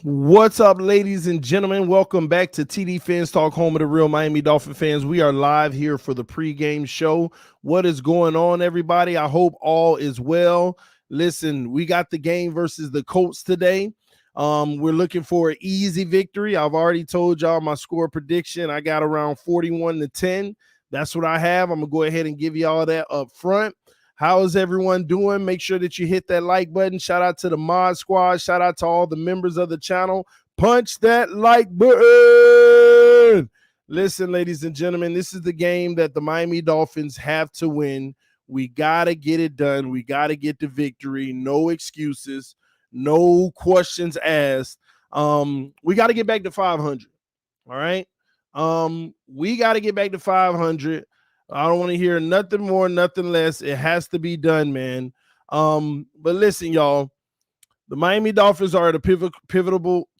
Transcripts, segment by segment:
What's up, ladies and gentlemen? Welcome back to TDPHINSTALK, home of the real Miami Dolphin fans. We are live here for the pregame show. What is going on, everybody? I hope all is well. Listen, we got the game versus the Colts today. We're looking for an easy victory. I've already told y'all my score prediction. I got around 41-10. That's what I have. I'm going to go ahead and give you all that up front. How is everyone doing? Make sure that you hit that like button. Shout out to the mod squad. Shout out to all the members of the channel. Punch that like button. Listen, ladies and gentlemen, this is the game that the Miami Dolphins have to win. We got to get it done. We got to get the victory. No excuses. No questions asked. We got to get back to 500. All right? We got to get back to 500. I don't want to hear nothing more, nothing less. It has to be done, man. But listen, y'all, the Miami Dolphins are at a pivotal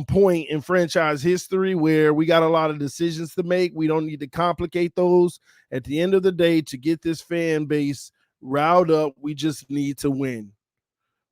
point in franchise history where we got a lot of decisions to make. We don't need to complicate those. At the end of the day, to get this fan base riled up, we just need to win.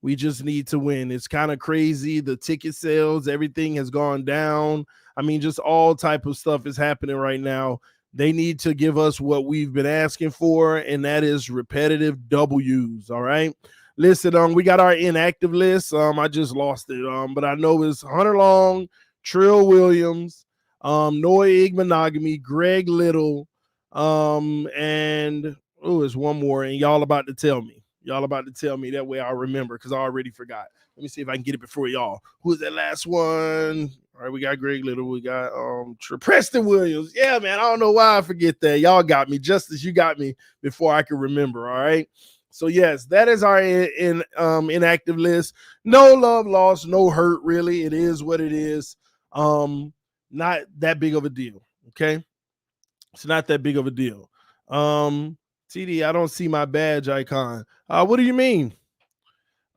We just need to win. It's kind of crazy. The ticket sales, everything has gone down. I mean, just all type of stuff is happening right now. They need to give us what we've been asking for, and that is repetitive W's, all right? Listen, we got our inactive list. I just lost it, but I know it's Hunter Long, Trill Williams, Noah Igbenogany, Greg Little, and, it's one more, and y'all about to tell me. Y'all about to tell me. That way I'll remember because I already forgot. Let me see if I can get it before y'all. Who's that last one? All right, we got Greg Little. We got Preston Williams. Yeah, man, I don't know why I forget that. Y'all got me just as you got me before I could remember, all right? So, yes, that is our inactive list. No love lost, no hurt, really. It is what it is. Not that big of a deal, okay? It's not that big of a deal. TD, I don't see my badge icon. What do you mean?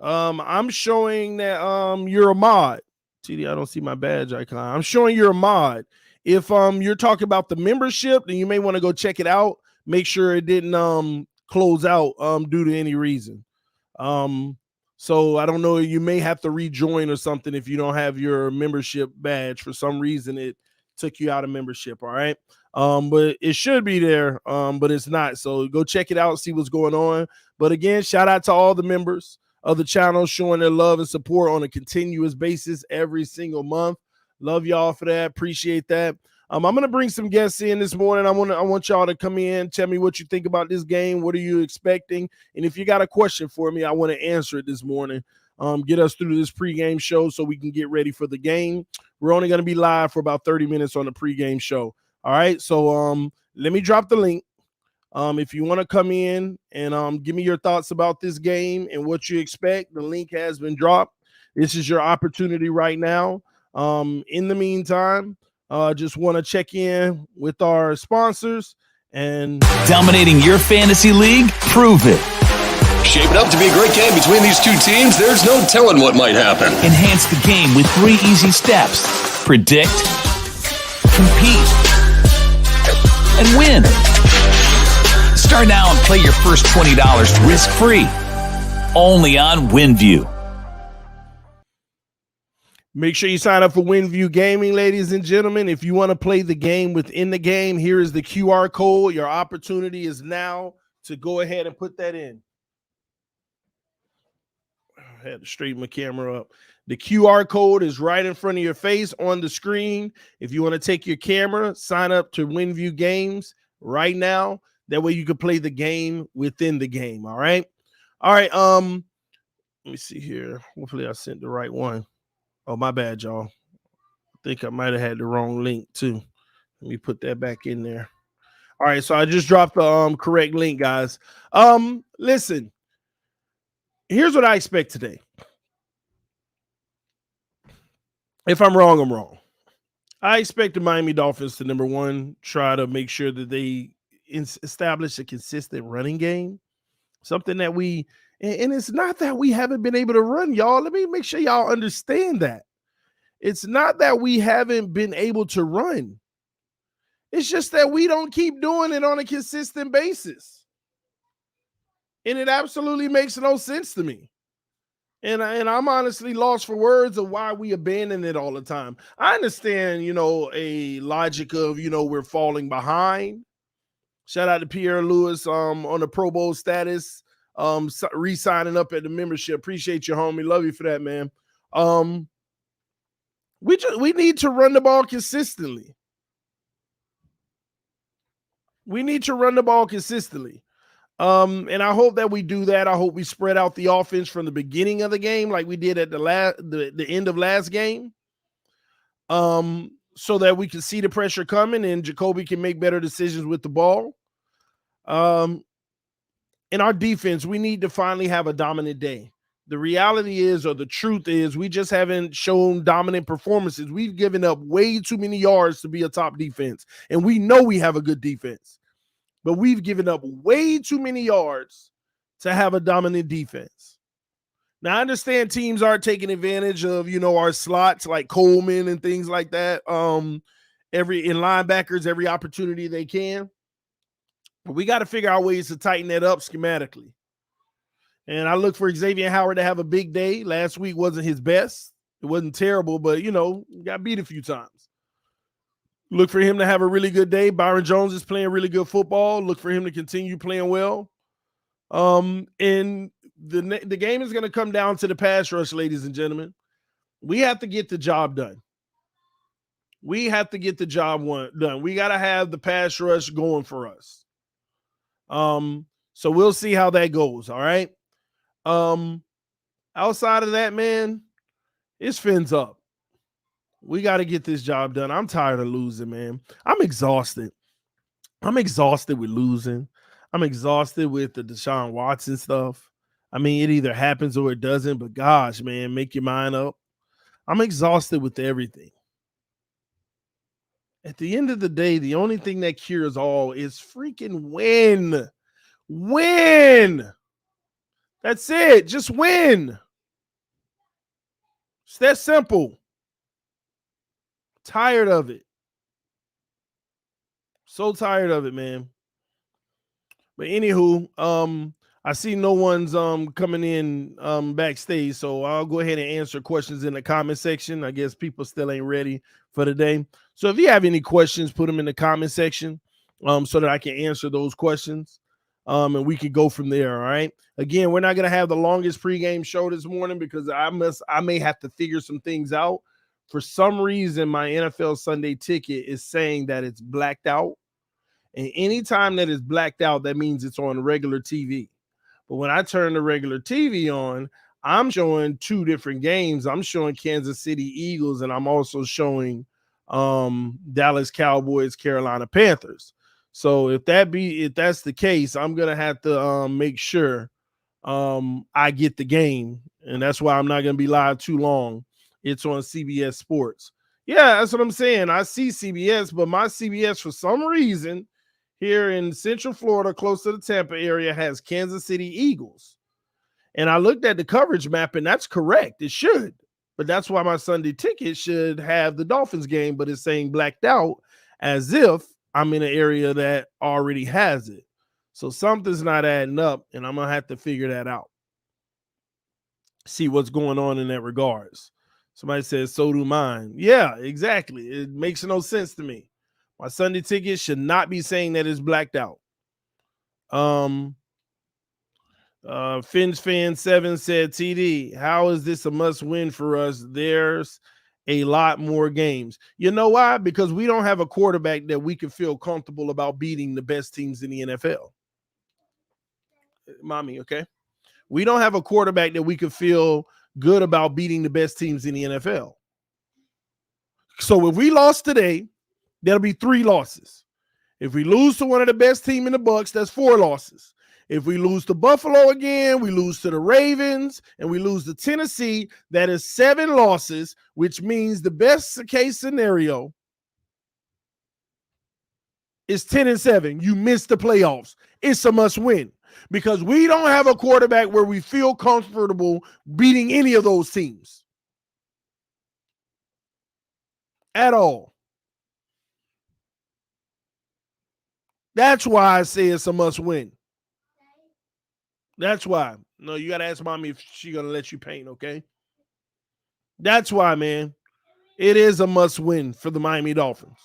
I'm showing that you're a mod. TD, I don't see my badge icon. I'm showing you're a mod. If you're talking about the membership, then you may want to go check it out. Make sure it didn't close out due to any reason. So So I don't know, you may have to rejoin or something if you don't have your membership badge. For some reason, it took you out of membership. All right. But it should be there, but it's not. So go check it out, see what's going on. But again, shout out to all the members of the channel showing their love and support on a continuous basis every single month. Love y'all for that. Appreciate that. I'm gonna bring some guests in this morning. I want y'all to come in, tell me what you think about this game. What are you expecting? And if you got a question for me, I want to answer it this morning. Get us through this pregame show so we can get ready for the game. We're only gonna be live for about 30 minutes on the pregame show. All right. So let me drop the link. If you want to come in and give me your thoughts about this game and what you expect, the link has been dropped. This is your opportunity right now. In the meantime, just want to check in with our sponsors and dominating your fantasy league. Prove it. Shaping up to be a great game between these two teams. There's no telling what might happen. Enhance the game with 3 easy steps. Predict, compete, and win. Start now and play your first $20 risk-free. Only on WINVIEW. Make sure you sign up for WINVIEW Gaming, ladies and gentlemen. If you want to play the game within the game, here is the QR code. Your opportunity is now to go ahead and put that in. I had to straighten my camera up. The QR code is right in front of your face on the screen. If you want to take your camera, sign up to WINVIEW Games right now. That way you can play the game within the game. All right. All right. Let me see here. Hopefully I sent the right one. Oh, my bad, y'all. I think I might have had the wrong link too. Let me put that back in there. All right, so I just dropped the correct link, guys. Listen, here's what I expect today. If I'm wrong, I'm wrong. I expect the Miami Dolphins to, number one, try to make sure that they establish a consistent running game. Something that and it's not that we haven't been able to run, y'all. Let me make sure y'all understand that. It's not that we haven't been able to run. It's just that we don't keep doing it on a consistent basis. And it absolutely makes no sense to me. And I'm honestly lost for words of why we abandon it all the time. I understand, a logic of, we're falling behind. Shout out to Pierre Lewis on the Pro Bowl status. Re-signing up at the membership. Appreciate you, homie. Love you for that, man. We need to run the ball consistently. We need to run the ball consistently. And I hope that we do that. I hope we spread out the offense from the beginning of the game like we did at the end of last game. So that we can see the pressure coming and Jacoby can make better decisions with the ball. In our defense, we need to finally have a dominant day. The reality is, or the truth is, we just haven't shown dominant performances. We've given up way too many yards to be a top defense. And we know we have a good defense. But we've given up way too many yards to have a dominant defense. Now, I understand teams aren't taking advantage of, our slots like Coleman and things like that. In linebackers, every opportunity they can. But we got to figure out ways to tighten that up schematically. And I look for Xavier Howard to have a big day. Last week wasn't his best. It wasn't terrible, but, got beat a few times. Look for him to have a really good day. Byron Jones is playing really good football. Look for him to continue playing well. And the game is going to come down to the pass rush, ladies and gentlemen. We have to get the job done. We have to get the job done. We got to have the pass rush going for us. So we'll see how that goes. All right. Outside of that, man, it's fins up. We got to get this job done. I'm tired of losing, man. I'm exhausted. I'm exhausted with losing. I'm exhausted with the Deshaun Watson stuff. I mean, it either happens or it doesn't, but gosh, man, make your mind up. I'm exhausted with everything. At the end of the day, the only thing that cures all is freaking win. Win. That's it. Just win. It's that simple. Tired of it. So tired of it, man. But anywho, I see no one's coming in backstage, so I'll go ahead and answer questions in the comment section. I guess people still ain't ready for the day. So if you have any questions, put them in the comment section so that I can answer those questions. And we can go from there. All right. Again, we're not gonna have the longest pregame show this morning because I may have to figure some things out. For some reason, my NFL Sunday ticket is saying that it's blacked out. And anytime that it's blacked out, that means it's on regular TV. But when I turn the regular TV on, I'm showing two different games. I'm showing Kansas City Eagles, and I'm also showing Dallas Cowboys, Carolina Panthers. So if that's the case, I'm gonna have to make sure I get the game, and that's why I'm not gonna be live too long. It's on CBS Sports. Yeah, that's what I'm saying. I see CBS, but my CBS for some reason here in Central Florida, close to the Tampa area, has Kansas City Eagles. And I looked at the coverage map, and that's correct. It should. But that's why my Sunday ticket should have the Dolphins game, but it's saying blacked out as if I'm in an area that already has it. So something's not adding up, and I'm going to have to figure that out. See what's going on in that regards. Somebody says, so do mine. Yeah, exactly. It makes no sense to me. My Sunday ticket should not be saying that it's blacked out. Finch Fan 7 said, TD, how is this a must win for us? There's a lot more games. You know why? Because we don't have a quarterback that we can feel comfortable about beating the best teams in the NFL. Mommy, okay? We don't have a quarterback that we can feel good about beating the best teams in the NFL. So if we lost today, that'll be 3 losses. If we lose to one of the best team in the Bucs, that's 4 losses. If we lose to Buffalo again, we lose to the Ravens, and we lose to Tennessee, that is 7 losses, which means the best case scenario is 10-7. You miss the playoffs. It's a must win because we don't have a quarterback where we feel comfortable beating any of those teams at all. That's why I say it's a must win. That's why. No, you got to ask mommy if she's going to let you paint, okay? That's why, man. It is a must win for the Miami Dolphins.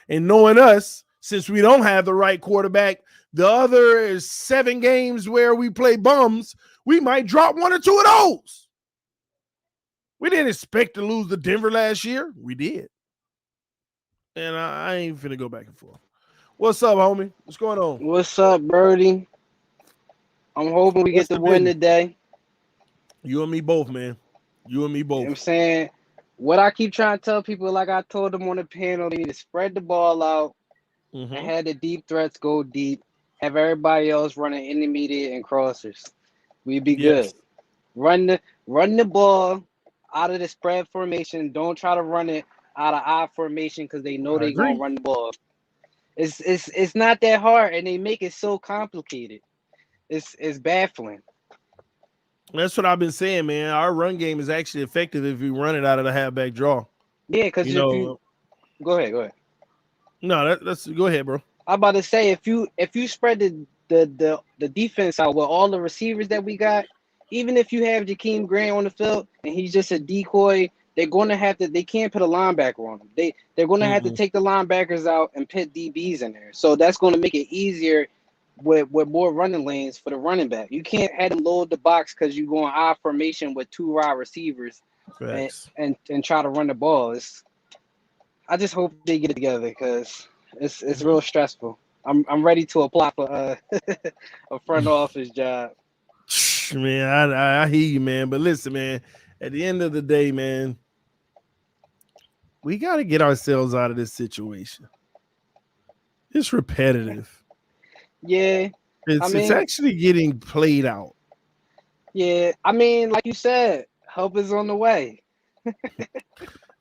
And knowing us, since we don't have the right quarterback, the other 7 games where we play bums, we might drop 1 or 2 of those. We didn't expect to lose to Denver last year. We did. And I ain't finna go back and forth. What's up, homie? What's going on? What's up, Birdie? I'm hoping we get the win today. You and me both, man. You and me both. You know what I'm saying? What I keep trying to tell people, like I told them on the panel, they need to spread the ball out and have the deep threats go deep. Have everybody else running intermediate and crossers. We'd be good. Run the ball out of the spread formation. Don't try to run it out of I formation because they know they're gonna run the ball. It's not that hard, and they make it so complicated. It's baffling. That's what I've been saying, man. Our run game is actually effective if we run it out of the halfback draw. Yeah, because go ahead. No, that's go ahead, bro. I'm about to say if you spread the defense out with all the receivers that we got, even if you have Jakeem Grant on the field and he's just a decoy, they're going to have to. They can't put a linebacker on him. They're going to have to take the linebackers out and put DBs in there. So that's going to make it easier with more running lanes for the running back. You can't have them load the box because you go on I formation with 2 wide receivers and try to run the ball. I just hope they get it together because it's real stressful. I'm ready to apply for a front office job. Man, I hear you, man. But listen, man, at the end of the day, man, we got to get ourselves out of this situation. It's repetitive. Yeah. It's actually getting played out. Yeah. I mean, like you said, help is on the way.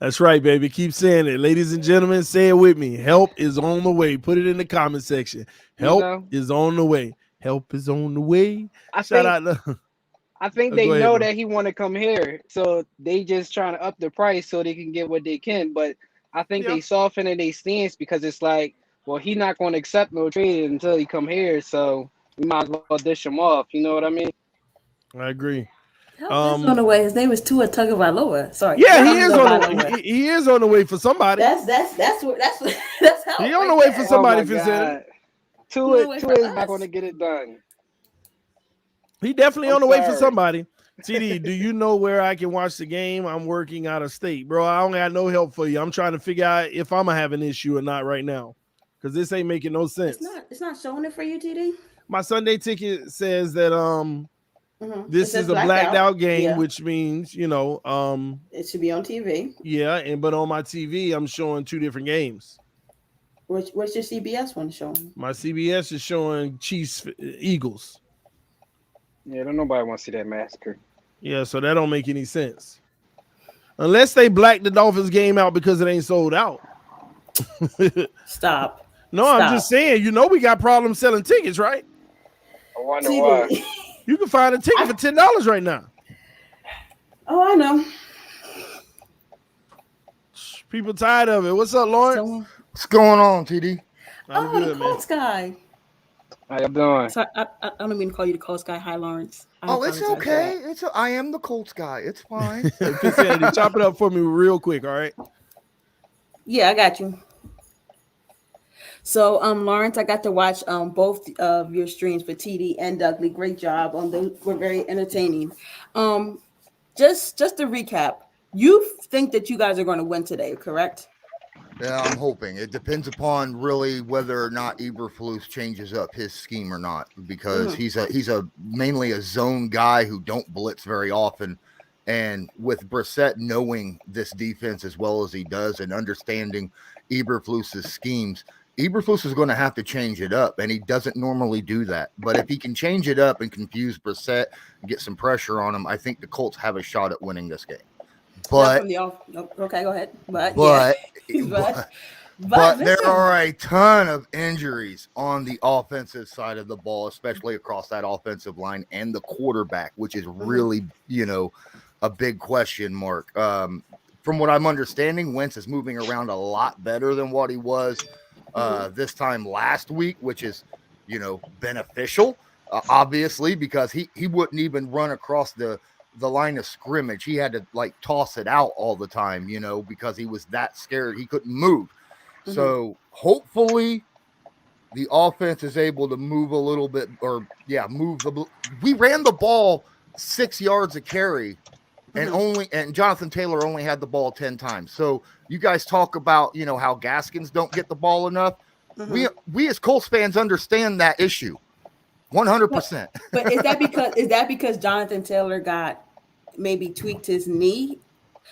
That's right, baby. Keep saying it. Ladies and gentlemen, say it with me. Help is on the way. Put it in the comment section. Help is on the way. Help is on the way. I think they know that he want to come here, so they just trying to up the price so they can get what they can. But I think they soften in their stance because it's like, well, he not going to accept no trade until he come here. So we might as well dish him off. You know what I mean? I agree. Help is on the way. His name is Tua Tagovailoa. Sorry. Yeah, he is on the way. He is on the way for somebody. That's help. He on the way for somebody. Tua is not going to get it done. He definitely on the way for somebody. TD, do you know where I can watch the game? I'm working out of state, bro. I don't got no help for you. I'm trying to figure out if I'm gonna have an issue or not right now, because this ain't making no sense. It's not showing it for you, TD. My Sunday ticket says that this is a blacked out game, which means it should be on TV. Yeah, but on my TV I'm showing two different games. What's your CBS one showing? My CBS is showing Chiefs Eagles. Yeah, don't nobody want to see that massacre. Yeah, so that don't make any sense. Unless they black the Dolphins game out because it ain't sold out. Stop. No, I'm just saying, we got problems selling tickets, right? I wonder why. You can find a ticket for $10 right now. Oh, I know. People tired of it. What's up, Lawrence? What's going on, TD? I'm good, the Colts guy. How you doing? Sorry, I don't mean to call you the Colts guy. Hi, Lawrence. It's okay. I am the Colts guy. It's fine. Chop it up for me real quick, all right? Yeah, I got you. So, Lawrence, I got to watch both of your streams for TD and Dudley. Great job. They were very entertaining. Just to recap, you think that you guys are going to win today, correct? Yeah, I'm hoping. It depends upon really whether or not Eberflus changes up his scheme or not, because he's mainly a zone guy who don't blitz very often. And with Brissett knowing this defense as well as he does and understanding Eberflus's schemes, Eberflus is going to have to change it up, and he doesn't normally do that. But if he can change it up and confuse Brissett and get some pressure on him, I think the Colts have a shot at winning this game. But okay, go ahead. But there are a ton of injuries on the offensive side of the ball, especially across that offensive line and the quarterback, which is really, a big question mark. From what I'm understanding, Wentz is moving around a lot better than what he was this time last week, which is, beneficial, obviously, because he wouldn't even run across the line of scrimmage. He had to toss it out all the time, because he was that scared he couldn't move. So hopefully the offense is able to move a little bit, we ran the ball 6 yards a carry and Jonathan Taylor only had the ball 10 times. So you guys talk about, how Gaskins don't get the ball enough. We as Colts fans understand that issue 100%. But is that because Jonathan Taylor maybe tweaked his knee?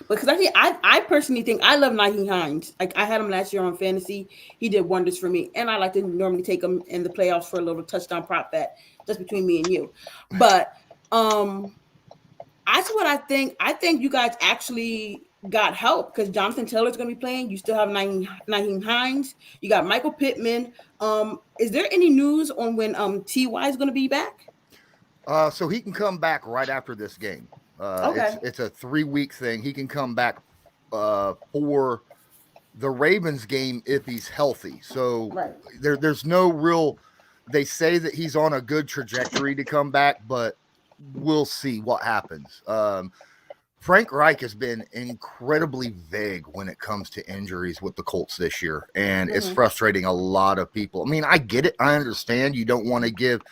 Because I personally think I love Nyheim Hines. I had him last year on fantasy. He did wonders for me, and I like to normally take him in the playoffs for a little touchdown prop bet, just between me and you. But that's what I think. I think you guys actually got help because Jonathan Taylor's going to be playing. You still have Nyheim Hines. You got Michael Pittman. Is there any news on when T.Y. is going to be back? So he can come back right after this game. It's a 3-week thing. He can come back for the Ravens game if he's healthy. So there's no real. They say that he's on a good trajectory to come back, but we'll see what happens. Frank Reich has been incredibly vague when it comes to injuries with the Colts this year, and it's frustrating a lot of people. I mean, I get it. I understand you don't want to give.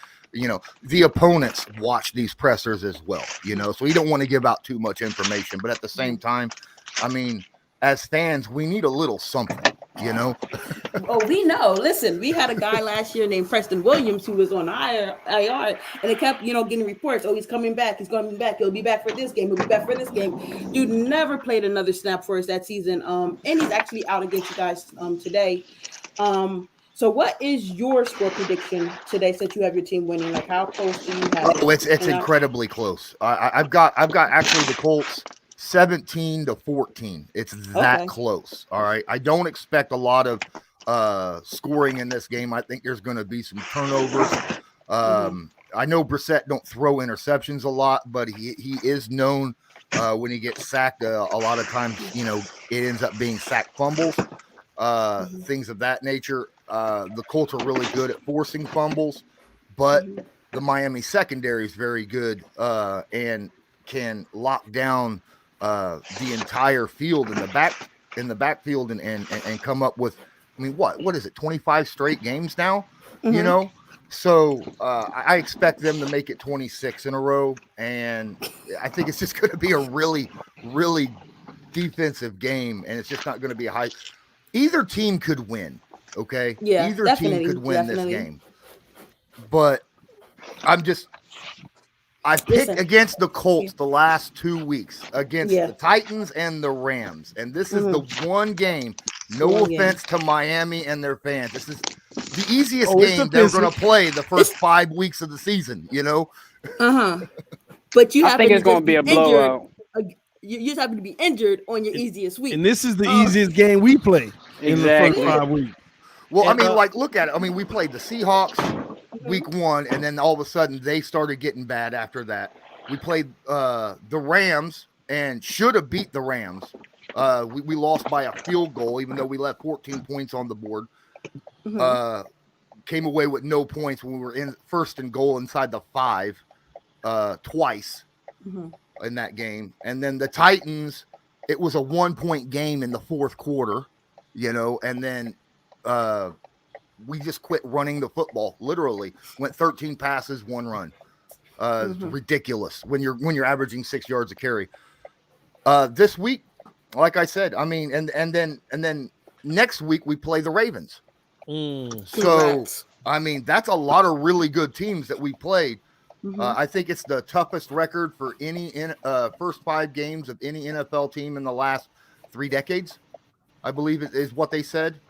The opponents watch these pressers as well, so you don't want to give out too much information. But at the same time, I mean, as fans, we need a little something, Oh, we know. Listen, we had a guy last year named Preston Williams who was on IR, and it kept, getting reports. Oh, he's coming back. He's coming back. He'll be back for this game. He'll be back for this game. Dude never played another snap for us that season. And he's actually out against you guys today. So what is your score prediction today since you have your team winning? How close do you have it? Oh, it's incredibly close. I've got actually the Colts 17-14. It's that close. All right. I don't expect a lot of scoring in this game. I think there's going to be some turnovers. I know Brissett don't throw interceptions a lot, but he is known when he gets sacked a lot of times, it ends up being sack fumbles, things of that nature. The Colts are really good at forcing fumbles, but the Miami secondary is very good and can lock down the entire field in the backfield and come up with, I mean, what is it, 25 straight games now? You know, so I expect them to make it 26 in a row, and I think it's just going to be a really, really defensive game, and it's just not going to be a high. Either team could win, okay? Yeah, either definitely, team could win definitely. this game, but I picked against the Colts the last 2 weeks against the Titans and the Rams, and this is the one game. No offense to Miami and their fans, this is the easiest game they're going to play the first 5 weeks of the season. You know, but you I think it's going to be a blowout. You just happen to be injured on your easiest week, and this is the easiest game we play in the first 5 weeks. Well, I mean, like, look at it. I mean, we played the Seahawks week 1, and then all of a sudden they started getting bad after that. We played the Rams and should have beat the Rams. We lost by a field goal, even though we left 14 points on the board. Came away with no points when we were in first and goal inside the 5 twice in that game. And then the Titans, it was a 1-point game in the fourth quarter, you know, and then we just quit running the football. Literally went 13 passes, 1 run. It's ridiculous when you're averaging 6 yards a carry. This week, like I said, I mean, and then next week we play the Ravens. So I mean, that's a lot of really good teams that we played. I think it's the toughest record for any first 5 games of any NFL team in the last 3 decades. I believe it is what they said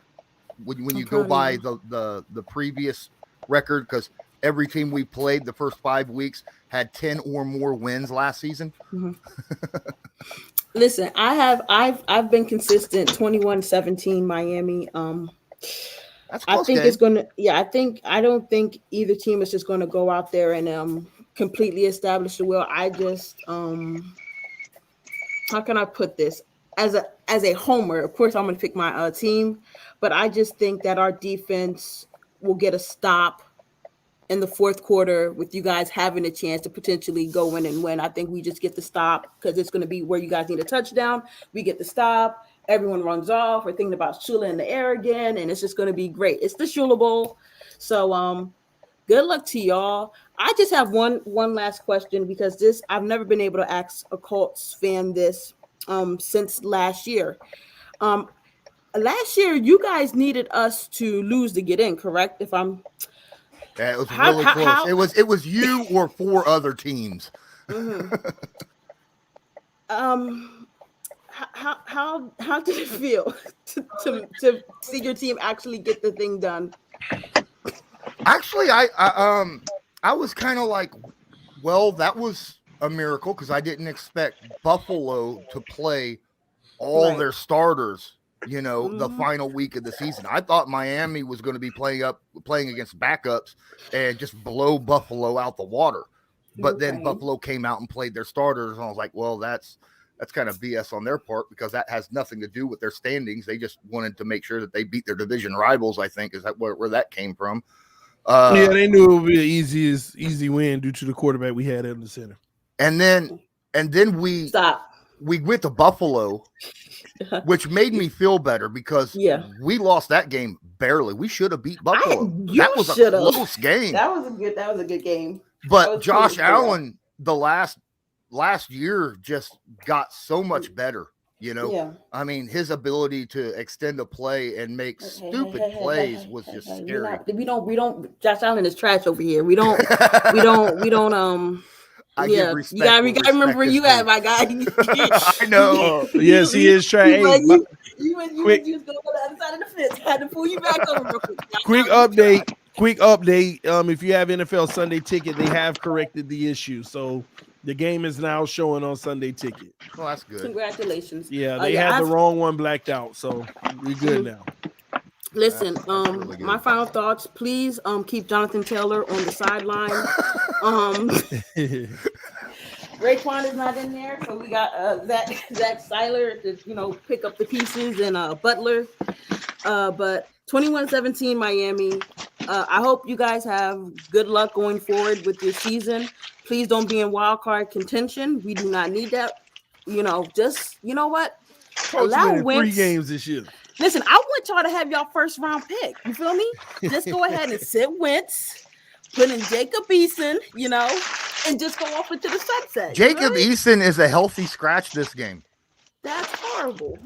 when you go by the previous record, because every team we played the first 5 weeks had 10 or more wins last season. Listen, I've been consistent. 21-17 Miami. That's I think it's gonna. Yeah, I don't think either team is just gonna go out there and completely establish the will. I just how can I put this? As a homer, of course I'm gonna pick my team, but I just think that our defense will get a stop in the fourth quarter with you guys having a chance to potentially go in and win. I think we just get the stop because it's going to be where you guys need a touchdown. We get the stop. Everyone runs off. We're thinking about Shula in the air again, and it's just going to be great. It's the Shula Bowl. So good luck to y'all. I just have one last question, because I've never been able to ask a Colts fan this since last year. Last year, you guys needed us to lose to get in, correct? Yeah, it was really close. It was you or 4 other teams. How did it feel to see your team actually get the thing done? Actually, I was kind of like, well, that was a miracle, because I didn't expect Buffalo to play all their starters, you know, the final week of the season. I thought Miami was going to be playing against backups and just blow Buffalo out the water. But then Buffalo came out and played their starters, and I was like, well, that's kind of BS on their part, because that has nothing to do with their standings. They just wanted to make sure that they beat their division rivals, I think, is that where that came from. Yeah, they knew it would be an easy win due to the quarterback we had in the center. And then we went to Buffalo, which made me feel better, because we lost that game barely. We should have beat Buffalo. That was a close game. That was a good game. But Josh Allen, the last year, just got so much better. You know, I mean, his ability to extend a play and make stupid plays was just scary. We don't. Josh Allen is trash over here. We don't. I you gotta remember where you at, my guy. I know. Yes, he is trash. You was going to the other side of the fence. I had to pull you back over real quick. Quick update. If you have NFL Sunday Ticket, they have corrected the issue. So the game is now showing on Sunday Ticket. Well, that's good. Congratulations. Yeah, they had the wrong one blacked out, so we're good now. Listen, that's really my final thoughts. Please keep Jonathan Taylor on the sideline. Raekwon is not in there, so we got Zach Seiler to pick up the pieces, and Butler. But 21-17 Miami. I hope you guys have good luck going forward with your season. Please don't be in wild card contention. We do not need that. Just you know what? Colts Allow winning 3 Wentz. games this year. Listen, I want y'all to have y'all first round pick. You feel me? Just go ahead and sit Wentz, put in Jacob Eason, and just go off into the sunset. Jacob Eason is a healthy scratch this game. That's horrible.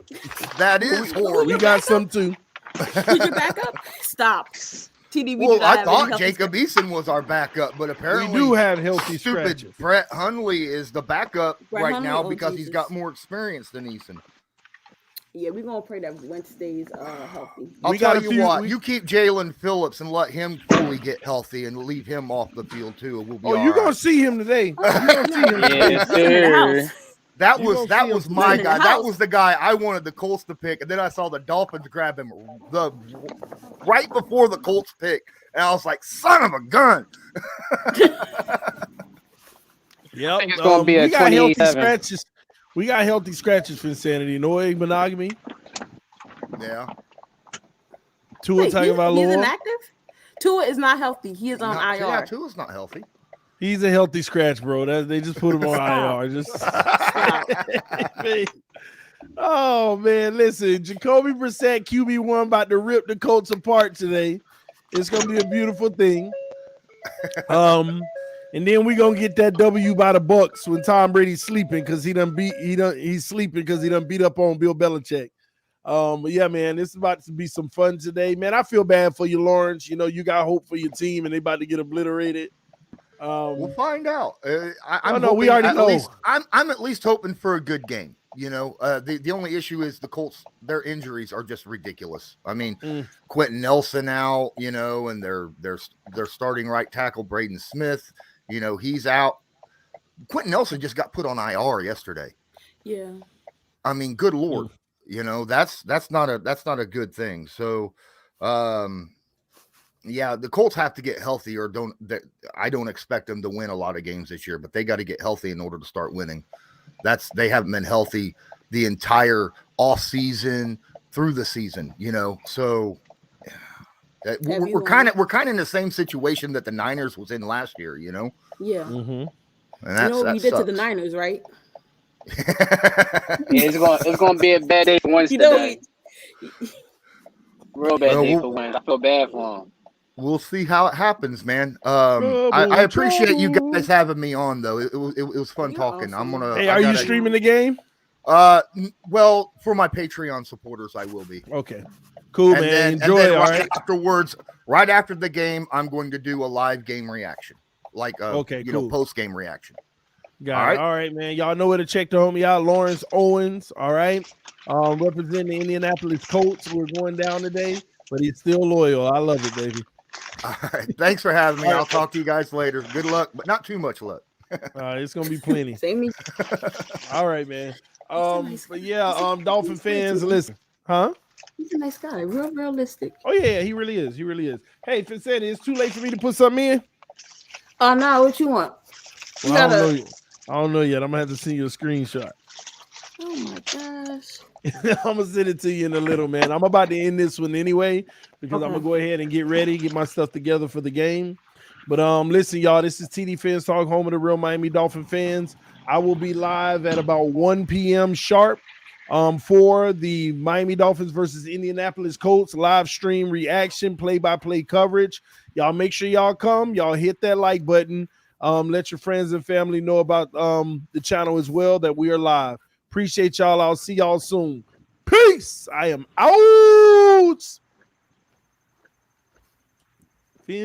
That is horrible. We got some too. Who's your backup? Stop. TD, Well, I thought Jacob Eason was our backup, but apparently we do have healthy stupid scratches. Brett Hundley is the backup Brett right now Hundley, because he's Jesus. got more experience than Eason. Yeah, we're gonna pray that Wentz stays healthy. I'll We got tell a you few- what, you keep Jalen Phillips and let him fully get healthy and leave him off the field too. We'll be Oh, all you're right. gonna see him today. You're gonna see him today. Yes, sir. That You was gonna that see was him my in the guy. That house. was the guy I wanted the Colts to pick, and then I saw the Dolphins grab him right before the Colts pick, and I was like, "Son of a gun!" Yep. think it's gonna be a we got healthy 28-7. scratches. We got healthy scratches for insanity. No egg monogamy. Yeah, Tua Wait, he's Tagovailoa. inactive? Tua is not healthy. He is on yeah, IR. Tua's not healthy. He's a healthy scratch, bro. They just put him on IR. Just oh man, listen, Jacoby Brissett, QB1, about to rip the Colts apart today. It's gonna be a beautiful thing. And then we're gonna get that W by the Bucks when Tom Brady's sleeping because he's sleeping because he done beat up on Bill Belichick. But yeah, man, this is about to be some fun today. Man, I feel bad for you, Lawrence. You got hope for your team and they about to get obliterated. We'll find out. I'm no, we hoping already at know. least- I'm at least hoping for a good game. The only issue is the Colts. Their injuries are just ridiculous. I mean, Quentin Nelson out. And they're starting right tackle Braden Smith. He's out. Quentin Nelson just got put on IR yesterday. Yeah. I mean, good Lord. That's not a good thing. So, yeah, the Colts have to get healthy, or I don't expect them to win a lot of games this year, but they got to get healthy in order to start winning. They haven't been healthy the entire off season through the season, So we're kind of in the same situation that the Niners was in last year, Yeah. And You know what we did to the Niners, right? It's gonna be a bad day for Wentz today. Real bad day for Wentz. I feel bad for him. We'll see how it happens, man. I appreciate you guys having me on, though. It was fun talking. Awesome. Hey, are you streaming the game? Well, for my Patreon supporters, I will be. Okay, cool, And man. then, Enjoy it. All right. afterwards, right after the game, I'm going to do a live game reaction, like cool. post game reaction. Got it. All right, man. Y'all know where to check the homie out. Lawrence Owens. All right. Representing the Indianapolis Colts. We're going down today, but he's still loyal. I love it, baby. All right. Thanks for having me. I'll talk to you guys later. Good luck, but not too much luck. It's gonna be plenty. Same me. All right, man. nice But guy. yeah, Dolphin he's great fans, too. listen. Huh? He's a nice guy. Real realistic. Oh yeah, he really is. He really is. Hey, Fincenti, it's too late for me to put something in. Oh no, what you want? You Well, gotta. I don't know yet. I'm gonna have to send you a screenshot. Oh my gosh. I'm gonna send it to you in a little, man. I'm about to end this one anyway because I'm gonna go ahead and get ready, get my stuff together for the game. But listen, y'all, this is TD Finstalk, home of the real Miami Dolphin fans. I will be live at about 1 p.m. sharp for the Miami Dolphins versus Indianapolis Colts live stream reaction, play-by-play coverage. Y'all make sure y'all come. Y'all hit that like button. Let your friends and family know about the channel as well, that we are live. Appreciate y'all. I'll see y'all soon. Peace. I am out.